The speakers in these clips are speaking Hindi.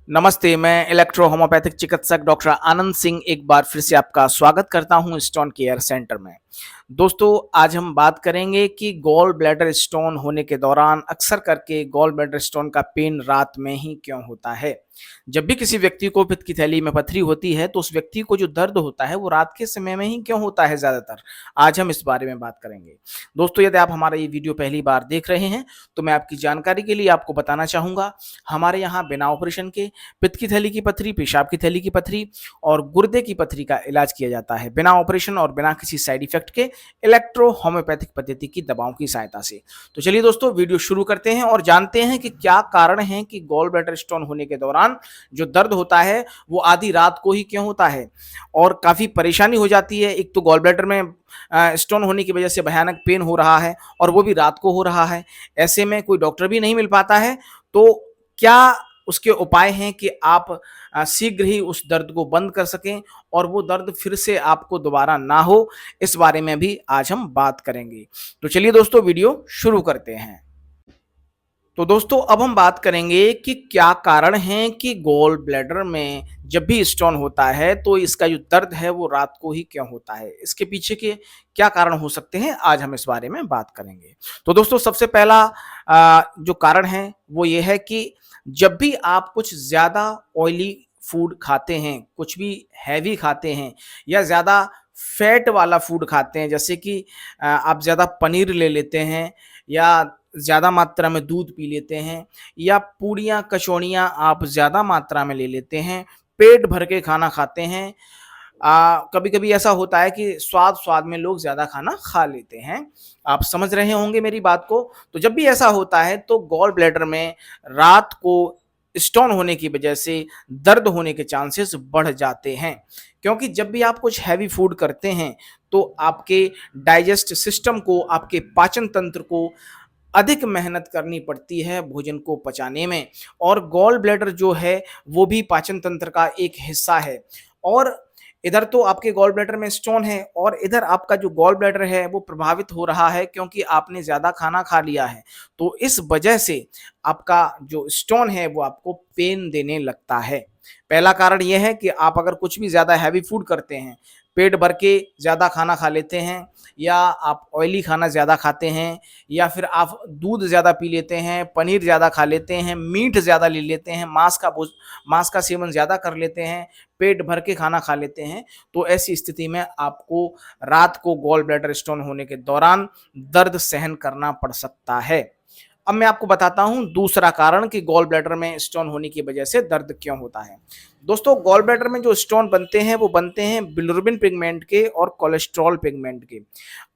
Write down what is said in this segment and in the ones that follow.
नमस्ते, मैं इलेक्ट्रो होम्योपैथिक चिकित्सक डॉक्टर आनंद सिंह एक बार फिर से आपका स्वागत करता हूं स्टोन केयर सेंटर में। दोस्तों, आज हम बात करेंगे कि गॉल ब्लैडर स्टोन होने के दौरान अक्सर करके गॉल ब्लैडर स्टोन का पेन रात में ही क्यों होता है। जब भी किसी व्यक्ति को पित्त की थैली में पथरी होती है तो उस व्यक्ति को जो दर्द होता है वो रात के समय में ही क्यों होता है ज़्यादातर। आज हम इस बारे में बात करेंगे। दोस्तों, यदि आप हमारा ये वीडियो पहली बार देख रहे हैं तो मैं आपकी जानकारी के लिए आपको बताना चाहूँगा, हमारे यहाँ बिना ऑपरेशन के पित्त की थैली की पथरी, पेशाब की थैली की पथरी और गुर्दे की पथरी का इलाज किया जाता है बिना ऑपरेशन और बिना किसी साइड इफेक्ट के इलेक्ट्रो होम्योपैथिक पद्धति की दवाओं की सहायता से। तो चलिए दोस्तों, वीडियो शुरू करते हैं और जानते हैं कि क्या कारण है कि गॉल ब्लैडर स्टोन होने के दौरान जो दर्द होता है वो आधी रात को ही क्यों होता है और काफ़ी परेशानी हो जाती है। एक तो गॉल ब्लैडर में स्टोन होने की वजह से भयानक पेन हो रहा है और वो भी रात को हो रहा है। ऐसे में कोई डॉक्टर भी नहीं मिल पाता है। तो क्या उसके उपाय हैं कि आप शीघ्र ही उस दर्द को बंद कर सकें और वो दर्द फिर से आपको दोबारा ना हो, इस बारे में भी आज हम बात करेंगे। तो चलिए दोस्तों, वीडियो शुरू करते हैं। तो दोस्तों, अब हम बात करेंगे कि क्या कारण है कि गॉल ब्लैडर में जब भी स्टोन होता है तो इसका जो दर्द है वो रात को ही क्यों होता है। इसके पीछे के क्या कारण हो सकते हैं, आज हम इस बारे में बात करेंगे। तो दोस्तों, सबसे पहला जो कारण है वो ये है कि जब भी आप कुछ ज़्यादा ऑयली फूड खाते हैं, कुछ भी हैवी खाते हैं या ज़्यादा फैट वाला फूड खाते हैं, जैसे कि आप ज़्यादा पनीर ले लेते हैं या ज़्यादा मात्रा में दूध पी लेते हैं या पूड़ियाँ, कचौड़ियाँ आप ज़्यादा मात्रा में ले लेते हैं, पेट भर के खाना खाते हैं। कभी-कभी ऐसा होता है कि स्वाद-स्वाद में लोग ज़्यादा खाना खा लेते हैं। आप समझ रहे होंगे मेरी बात को। तो जब भी ऐसा होता है तो गॉल ब्लैडर में रात को स्टोन होने की वजह से दर्द होने के चांसेस बढ़ जाते हैं। क्योंकि जब भी आप कुछ हैवी फूड करते हैं तो आपके डाइजेस्ट सिस्टम को, आपके पाचन तंत्र को अधिक मेहनत करनी पड़ती है भोजन को पचाने में। और गॉल ब्लैडर जो है वो भी पाचन तंत्र का एक हिस्सा है। और इधर तो आपके गॉल ब्लैडर में स्टोन है और इधर आपका जो गॉल ब्लैडर है वो प्रभावित हो रहा है क्योंकि आपने ज़्यादा खाना खा लिया है। तो इस वजह से आपका जो स्टोन है वो आपको पेन देने लगता है। पहला कारण ये है कि आप अगर कुछ भी ज़्यादा हैवी फूड करते हैं, पेट भर के ज़्यादा खाना खा लेते हैं या आप ऑयली खाना ज़्यादा खाते हैं या फिर आप दूध ज़्यादा पी लेते हैं, पनीर ज़्यादा खा लेते हैं, मीट ज़्यादा ले लेते हैं, मांस का सेवन ज़्यादा कर लेते हैं, पेट भर के खाना खा लेते हैं, तो ऐसी स्थिति में आपको रात को गॉल ब्लैडर स्टोन होने के दौरान दर्द सहन करना पड़ सकता है। अब मैं आपको बताता हूँ दूसरा कारण कि गॉल ब्लैडर में स्टोन होने की वजह से दर्द क्यों होता है। दोस्तों, गॉल ब्लैडर में जो स्टोन बनते हैं वो बनते हैं बिलिरुबिन पिगमेंट के और कोलेस्ट्रॉल पिगमेंट के।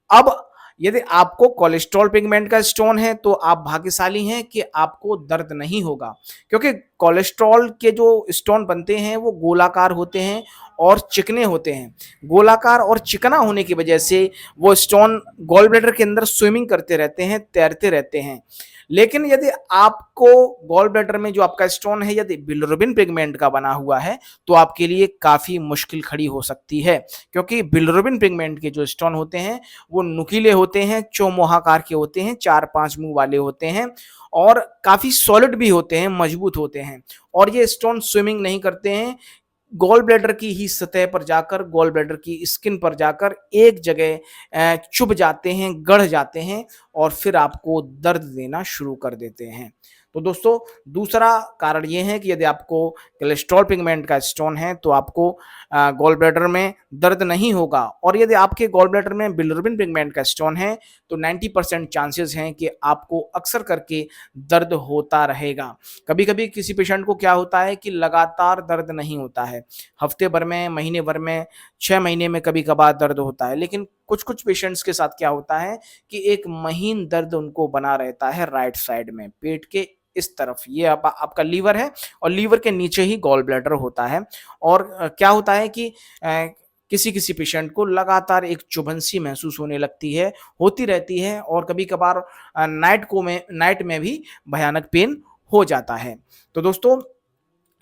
अब यदि आपको कोलेस्ट्रॉल पिगमेंट का स्टोन है तो आप भाग्यशाली हैं कि आपको दर्द नहीं होगा, क्योंकि कोलेस्ट्रॉल के जो स्टोन बनते हैं वो गोलाकार होते हैं और चिकने होते हैं। गोलाकार और चिकना होने की वजह से वो स्टोन गॉल ब्लैडर के अंदर स्विमिंग करते रहते हैं, तैरते रहते हैं। लेकिन यदि आपको गॉल ब्लैडर में जो आपका स्टोन है यदि बिलिरुबिन पिगमेंट का बना हुआ है तो आपके लिए काफ़ी मुश्किल खड़ी हो सकती है, क्योंकि बिलिरुबिन पिगमेंट के जो स्टोन होते हैं वो नुकीले होते हैं, चौमुहाकार के होते हैं, 4-5 मुँह वाले होते हैं और काफ़ी सॉलिड भी होते हैं, मजबूत होते हैं। और ये स्टोन स्विमिंग नहीं करते हैं, गॉल ब्लैडर की ही सतह पर जाकर, गॉल ब्लैडर की स्किन पर जाकर एक जगह चुभ जाते हैं, गढ़ जाते हैं और फिर आपको दर्द देना शुरू कर देते हैं। तो दोस्तों, दूसरा कारण ये है कि यदि आपको कोलेस्ट्रॉल पिगमेंट का स्टोन है तो आपको गॉल ब्लैडर में दर्द नहीं होगा। और यदि आपके गॉल ब्लैडर में बिलिरुबिन पिगमेंट का स्टोन है तो 90% चांसेस हैं कि आपको अक्सर करके दर्द होता रहेगा। कभी-कभी किसी पेशेंट को क्या होता है कि लगातार दर्द नहीं होता है। हफ्ते भर में, महीने भर में, 6 महीने में कभी-कभार दर्द होता है। लेकिन कुछ-कुछ पेशेंट्स के साथ क्या होता है कि एक महीन दर्द उनको बना रहता है राइट साइड में, पेट के इस तरफ। ये आपका लीवर है और लीवर के नीचे ही गॉल ब्लैडर होता है। और क्या होता है कि किसी-किसी पेशेंट को लगातार एक चुभन सी महसूस होने लगती है, होती रहती है और कभी-कभार नाइट में भी भयानक पेन हो जाता है। तो दोस्तों,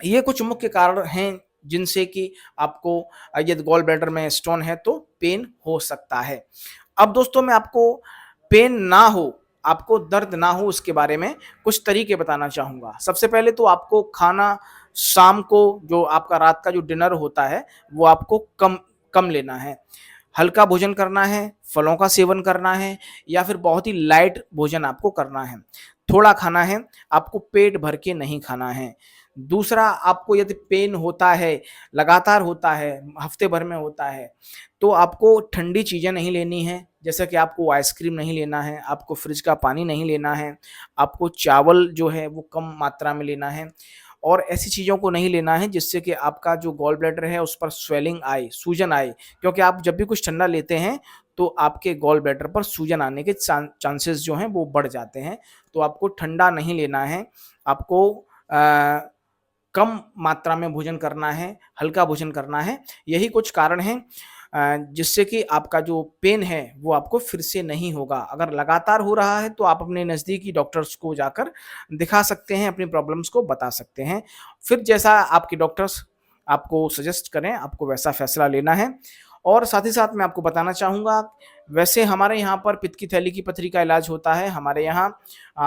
ये कुछ मुख्य कारण हैं जिनसे कि आपको यदि गॉल ब्लैडर में स्टोन है तो पेन हो सकता है। अब दोस्तों, मैं आपको पेन ना हो, आपको दर्द ना हो उसके बारे में कुछ तरीके बताना चाहूँगा। सबसे पहले तो आपको खाना शाम को जो आपका रात का जो डिनर होता है, वो आपको कम कम लेना है। हल्का भोजन करना है, फलों का सेवन करना है या फिर बहुत ही लाइट भोजन आपको करना है। थोड़ा खाना है, आपको पेट भर के नहीं खाना है। दूसरा, आपको यदि पेन होता है, लगातार होता है, हफ्ते भर में होता है, तो आपको ठंडी चीज़ें नहीं लेनी है, जैसे कि आपको आइसक्रीम नहीं लेना है, आपको फ्रिज का पानी नहीं लेना है, आपको चावल जो है वो कम मात्रा में लेना है और ऐसी चीज़ों को नहीं लेना है जिससे कि आपका जो गॉल ब्लैडर है उस पर स्वेलिंग आए, सूजन आए। क्योंकि आप जब भी कुछ ठंडा लेते हैं तो आपके गॉल ब्लैडर पर सूजन आने के चांसेस जो हैं वो बढ़ जाते हैं। तो आपको ठंडा नहीं लेना है, आपको कम मात्रा में भोजन करना है, हल्का भोजन करना है। यही कुछ कारण हैं जिससे कि आपका जो पेन है वो आपको फिर से नहीं होगा। अगर लगातार हो रहा है तो आप अपने नज़दीकी डॉक्टर्स को जाकर दिखा सकते हैं, अपनी प्रॉब्लम्स को बता सकते हैं। फिर जैसा आपके डॉक्टर्स आपको सजेस्ट करें, आपको वैसा फैसला लेना है। और साथ ही साथ मैं आपको बताना चाहूँगा, वैसे हमारे यहाँ पर पित्त की थैली की पथरी का इलाज होता है। हमारे यहाँ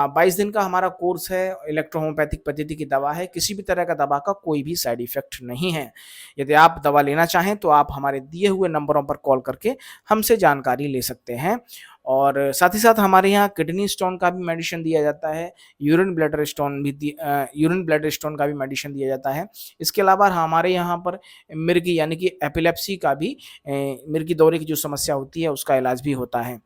22 दिन का हमारा कोर्स है, इलेक्ट्रो होम्योपैथिक पद्धति की दवा है, किसी भी तरह का दवा का कोई भी साइड इफ़ेक्ट नहीं है। यदि आप दवा लेना चाहें तो आप हमारे दिए हुए नंबरों पर कॉल करके हमसे जानकारी ले सकते हैं। और साथ ही साथ हमारे यहाँ किडनी स्टोन का भी मेडिसिन दिया जाता है, यूरिन ब्लैडर स्टोन का भी मेडिसिन दिया जाता है। इसके अलावा हमारे यहाँ पर मिर्गी यानी कि एपिलेप्सी का भी मिर्गी दौरे की जो समस्या होती है उसका इलाज भी होता है।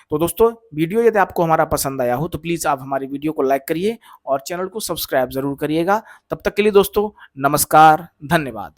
तो दोस्तों, वीडियो यदि आपको हमारा पसंद आया हो तो प्लीज़ आप हमारी वीडियो को लाइक करिए और चैनल को सब्सक्राइब ज़रूर करिएगा। तब तक के लिए दोस्तों, नमस्कार, धन्यवाद।